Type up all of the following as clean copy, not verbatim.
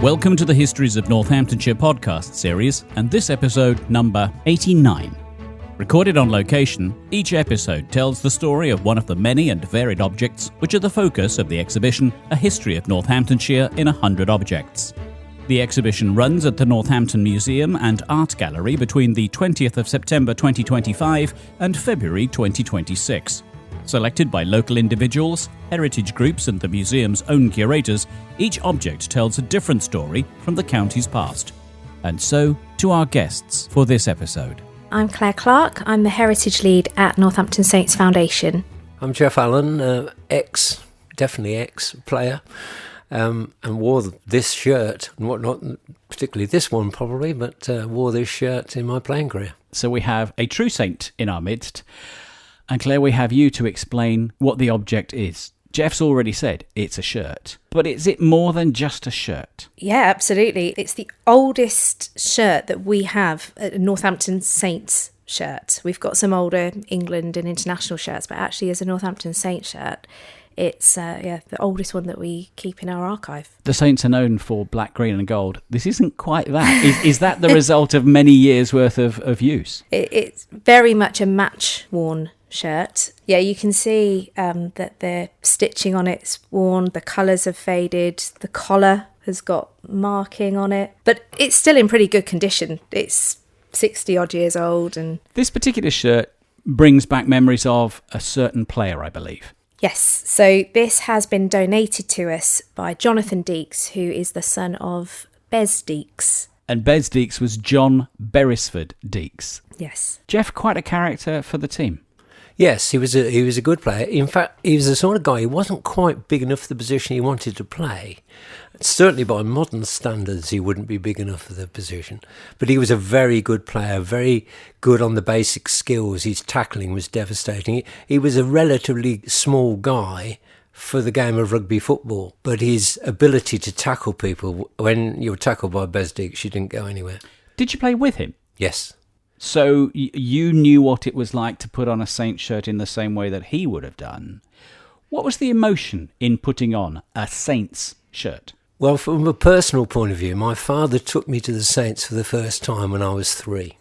Welcome to the Histories of Northamptonshire podcast series, and this episode number 89. Recorded on location, each episode tells the story of one of the many and varied objects which are the focus of the exhibition A History of Northamptonshire in 100 Objects. The exhibition runs at the Northampton Museum and Art Gallery between the 20th of September 2025 and February 2026. Selected by local individuals, heritage groups and the museum's own curators, each object tells a different story from the county's past. And so, to our guests for this episode. I'm Claire Clark. I'm the Heritage Lead at Northampton Saints Foundation. I'm Jeff Allen, definitely ex-player, and wore this shirt, not particularly this one probably, but wore this shirt in my playing career. So we have a true saint in our midst. And Claire, we have you to explain what the object is. Jeff's already said it's a shirt, but is it more than just a shirt? Yeah, absolutely. It's the oldest shirt that we have, a Northampton Saints shirt. We've got some older England and international shirts, but actually as a Northampton Saints shirt, it's the oldest one that we keep in our archive. The Saints are known for black, green and gold. This isn't quite that. Is that the result of many years' worth of use? It's very much a match-worn shirt. Yeah, you can see that the stitching on it's worn, the colours have faded, the collar has got marking on it, but it's still in pretty good condition. It's 60 odd years old. And this particular shirt brings back memories of a certain player, I believe. Yes, so this has been donated to us by Jonathan Deeks, who is the son of Bez Deeks. And Bez Deeks was John Beresford Deeks. Yes. Jeff, quite a character for the team. Yes, he was a good player. In fact, he was the sort of guy who wasn't quite big enough for the position he wanted to play. Certainly by modern standards, he wouldn't be big enough for the position. But he was a very good player, very good on the basic skills. His tackling was devastating. He was a relatively small guy for the game of rugby football, but his ability to tackle people, when you were tackled by Bez Deeks, you didn't go anywhere. Did you play with him? Yes. So you knew what it was like to put on a Saints shirt in the same way that he would have done. What was the emotion in putting on a Saints shirt? Well, from a personal point of view, my father took me to the Saints for the first time when I was 3.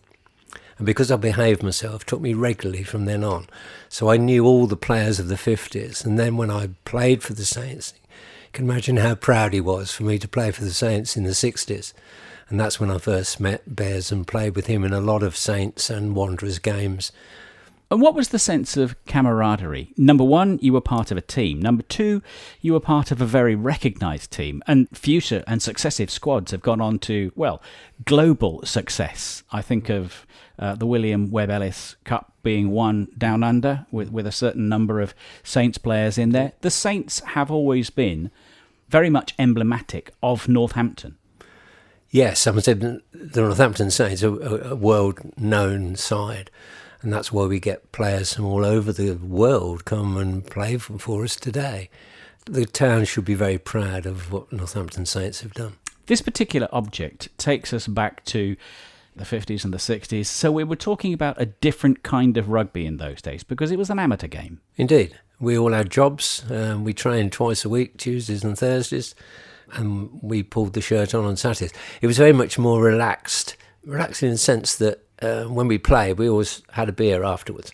And because I behaved myself, took me regularly from then on. So I knew all the players of the 50s. And then when I played for the Saints, you can imagine how proud he was for me to play for the Saints in the 60s. And that's when I first met Bez and played with him in a lot of Saints and Wanderers games. And what was the sense of camaraderie? Number one, you were part of a team. Number two, you were part of a very recognised team. And future and successive squads have gone on to, well, global success. I think of the William Webb Ellis Cup being won down under with a certain number of Saints players in there. The Saints have always been very much emblematic of Northampton. Yes, I would say the Northampton Saints are a world-known side, and that's why we get players from all over the world come and play for us today. The town should be very proud of what Northampton Saints have done. This particular object takes us back to the 50s and the 60s, so we were talking about a different kind of rugby in those days, because it was an amateur game. Indeed. We all had jobs. We trained twice a week, Tuesdays and Thursdays. And we pulled the shirt on Saturdays. It was very much more relaxed in the sense that when we played, we always had a beer afterwards.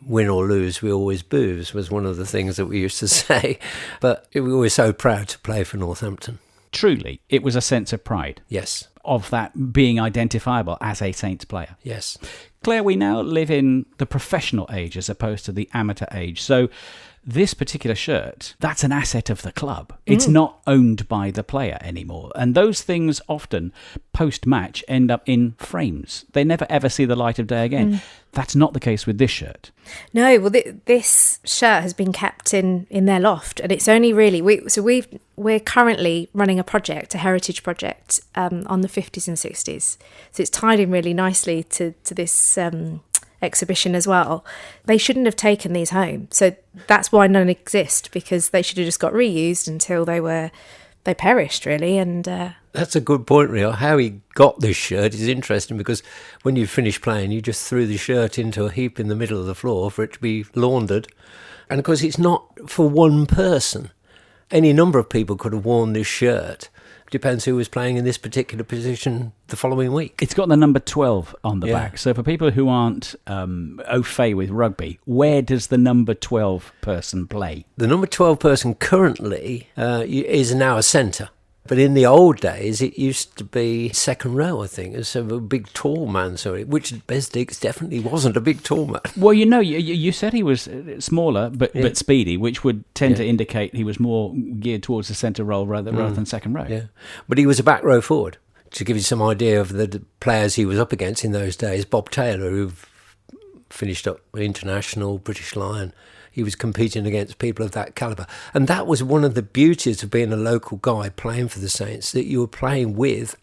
Win or lose, we always booze was one of the things that we used to say. But we were so proud to play for Northampton. Truly, it was a sense of pride. Yes. Of that being identifiable as a Saints player. Yes. Claire, we now live in the professional age as opposed to the amateur age. So this particular shirt, that's an asset of the club. It's not owned by the player anymore. And those things often, post-match, end up in frames. They never ever see the light of day again. That's not the case with this shirt. No, well, this shirt has been kept in their loft, and it's only really... We're currently running a project, a heritage project, on the 50s and 60s. So it's tied in really nicely to this exhibition as well. They shouldn't have taken these home. So that's why none exist, because they should have just got reused until they perished, really. And that's a good point, Rio. How he got this shirt is interesting, because when you finish playing, you just threw the shirt into a heap in the middle of the floor for it to be laundered. And of course, it's not for one person. Any number of people could have worn this shirt. Depends who was playing in this particular position the following week. It's got the number 12 on the back. So for people who aren't au fait with rugby, where does the number 12 person play? The number 12 person currently is now a centre. But in the old days, it used to be second row, I think. It was a big tall man, which Besdix definitely wasn't a big tall man. Well, you said he was smaller but speedy, which would tend to indicate he was more geared towards the centre role rather than second row. Yeah, but he was a back row forward. To give you some idea of the players he was up against in those days, Bob Taylor, who finished up international, British Lion, he was competing against people of that calibre. And that was one of the beauties of being a local guy playing for the Saints, that you were playing with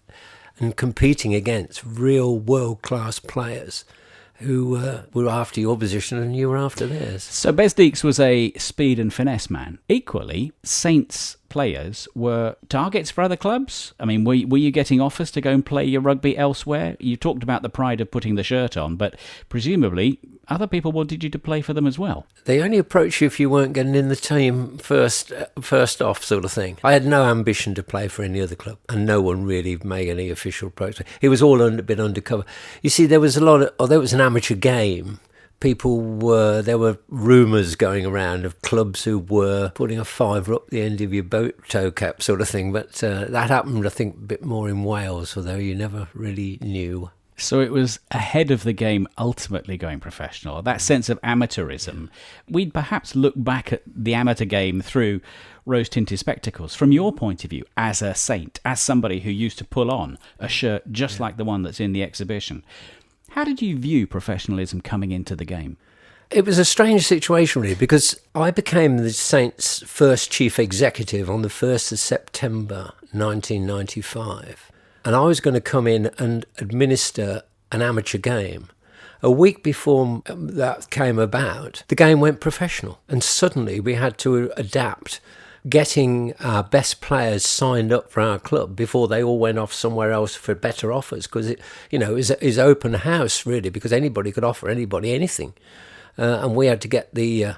and competing against real world-class players who were after your position and you were after theirs. So Besdix was a speed and finesse man. Equally, Saints players were targets for other clubs. I mean, were you getting offers to go and play your rugby elsewhere? You talked about the pride of putting the shirt on, but presumably other people wanted you to play for them as well. They only approached you if you weren't getting in the team first off, sort of thing. I had no ambition to play for any other club, and no one really made any official approach. It was all a bit undercover. You see, there was although it was an amateur game, there were rumours going around of clubs who were putting a fiver up the end of your boat toe cap sort of thing, but that happened, I think, a bit more in Wales, although you never really knew. So it was ahead of the game ultimately going professional. That sense of amateurism. We'd perhaps look back at the amateur game through rose-tinted spectacles. From your point of view, as a Saint, as somebody who used to pull on a shirt just like the one that's in the exhibition, how did you view professionalism coming into the game? It was a strange situation, really, because I became the Saints' first chief executive on the 1st of September 1995. And I was going to come in and administer an amateur game. A week before that came about, the game went professional. And suddenly we had to adapt, getting our best players signed up for our club before they all went off somewhere else for better offers. Because it was open house, really, because anybody could offer anybody anything. And we had to get the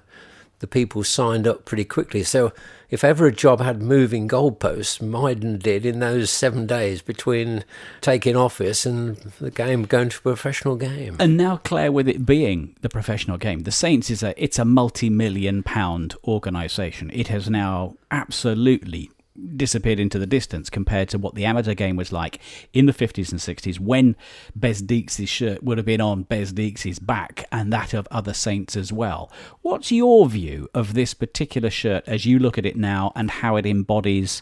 people signed up pretty quickly. So if ever a job had moving goalposts, mine did in those 7 days between taking office and the game going to a professional game. And now, Claire, with it being the professional game, the Saints it's a multi-million-pound organisation. It has now absolutely disappeared into the distance compared to what the amateur game was like in the 50s and 60s, when Besdix's shirt would have been on Besdix's back and that of other Saints as well. What's your view of this particular shirt as you look at it now, and how it embodies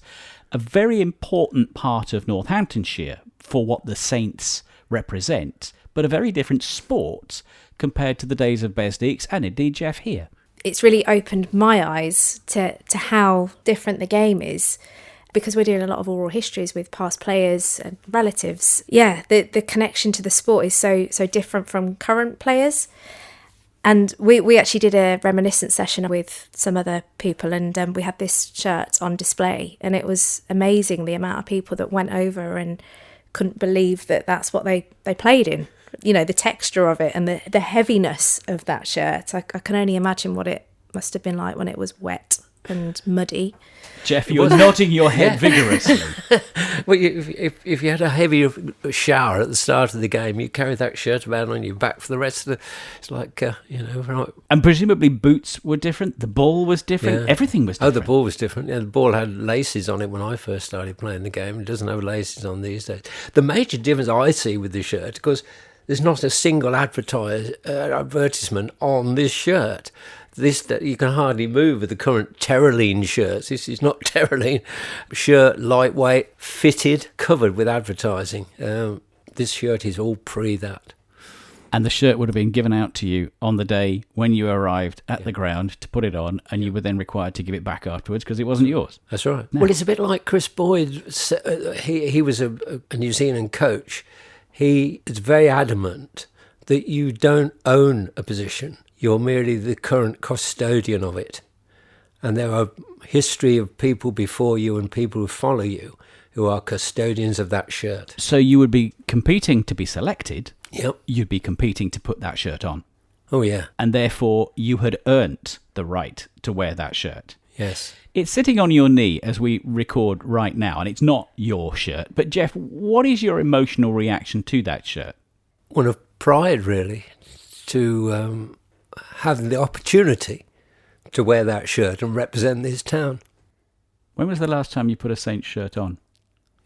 a very important part of Northamptonshire for what the Saints represent, but a very different sport compared to the days of Besdix and indeed Jeff here? It's really opened my eyes to how different the game is, because we're doing a lot of oral histories with past players and relatives. Yeah, the connection to the sport is so different from current players. And we actually did a reminiscence session with some other people, and we had this shirt on display, and it was amazing the amount of people that went over and couldn't believe that that's what they played in. You know, the texture of it and the heaviness of that shirt. I can only imagine what it must have been like when it was wet and muddy. Jeff, you're nodding your head vigorously. Well, if you had a heavy shower at the start of the game, you carry that shirt around on your back for the rest of the... It's like, right. And presumably boots were different, the ball was different, everything was different. Oh, the ball was different. Yeah, the ball had laces on it when I first started playing the game. It doesn't have laces on these days. The major difference I see with the shirt, because there's not a single advertisement on this shirt. That you can hardly move with the current Terraline shirts. This is not Terraline. Shirt, lightweight, fitted, covered with advertising. This shirt is all pre that. And the shirt would have been given out to you on the day when you arrived at the ground to put it on, and you were then required to give it back afterwards because it wasn't yours. That's right. No. Well, it's a bit like Chris Boyd. He was a New Zealand coach. He is very adamant that you don't own a position. You're merely the current custodian of it. And there are history of people before you and people who follow you who are custodians of that shirt. So you would be competing to be selected. Yep. You'd be competing to put that shirt on. Oh, yeah. And therefore you had earned the right to wear that shirt. Yes. It's sitting on your knee as we record right now, and it's not your shirt. But Jeff, what is your emotional reaction to that shirt? One of pride, really, to have the opportunity to wear that shirt and represent this town. When was the last time you put a Saints shirt on?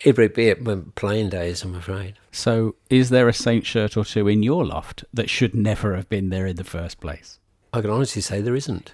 It'd be at my playing days, I'm afraid. So is there a Saints shirt or two in your loft that should never have been there in the first place? I can honestly say there isn't.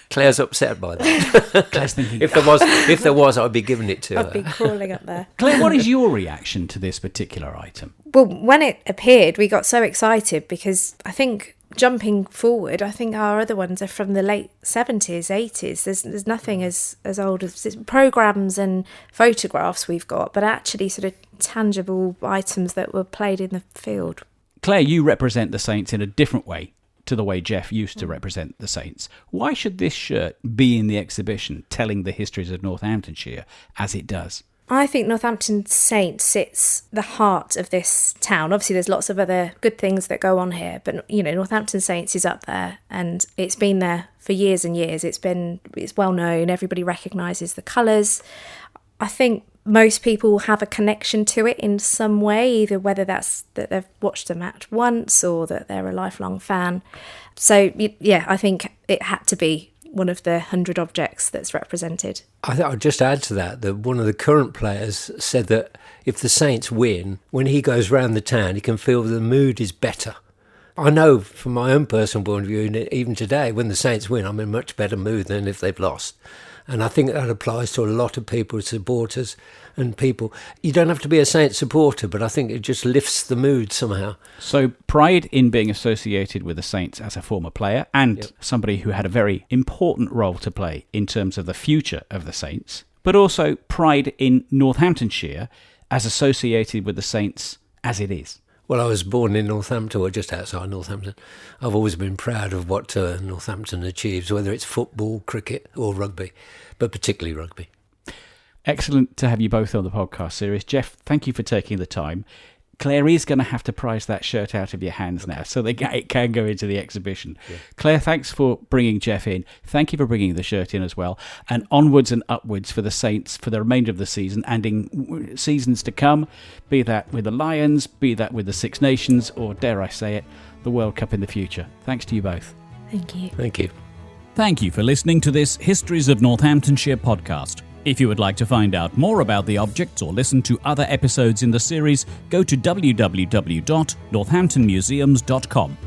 Claire's upset by that. Claire's thinking, if there was, I'd be giving it to her. I'd be crawling up there. Claire, what is your reaction to this particular item? Well, when it appeared, we got so excited because I think jumping forward, I think our other ones are from the late 70s, 80s. There's nothing as old as programmes and photographs we've got, but actually sort of tangible items that were played in the field. Claire, you represent the Saints in a different way to the way Jeff used to represent the Saints. Why should this shirt be in the exhibition telling the histories of Northamptonshire as it does? I think Northampton Saints sits the heart of this town. Obviously, there's lots of other good things that go on here, but Northampton Saints is up there, and it's been there for years and years. It's well known. Everybody recognises the colours. I think most people have a connection to it in some way, either whether that's that they've watched a match once or that they're a lifelong fan. So yeah, I think it had to be one of the 100 objects that's represented. I think I'll just add to that one of the current players said that if the Saints win, when he goes round the town, he can feel the mood is better. I know from my own personal point of view, even today, when the Saints win, I'm in a much better mood than if they've lost. And I think that applies to a lot of people, supporters and people. You don't have to be a Saints supporter, but I think it just lifts the mood somehow. So pride in being associated with the Saints as a former player and somebody who had a very important role to play in terms of the future of the Saints, but also pride in Northamptonshire as associated with the Saints as it is. Well, I was born in Northampton, or just outside Northampton. I've always been proud of what Northampton achieves, whether it's football, cricket or rugby, but particularly rugby. Excellent to have you both on the podcast series. Jeff, thank you for taking the time. Claire is going to have to prize that shirt out of your hands now so it can go into the exhibition. Yeah. Claire, thanks for bringing Jeff in. Thank you for bringing the shirt in as well. And onwards and upwards for the Saints for the remainder of the season and in seasons to come, be that with the Lions, be that with the Six Nations, or dare I say it, the World Cup in the future. Thanks to you both. Thank you. Thank you. Thank you for listening to this Histories of Northamptonshire podcast. If you would like to find out more about the objects or listen to other episodes in the series, go to www.northamptonmuseums.com.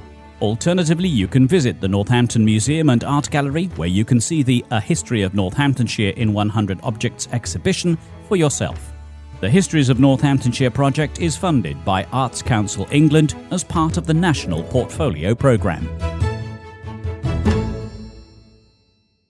Alternatively, you can visit the Northampton Museum and Art Gallery, where you can see the A History of Northamptonshire in 100 Objects exhibition for yourself. The Histories of Northamptonshire project is funded by Arts Council England as part of the National Portfolio Programme.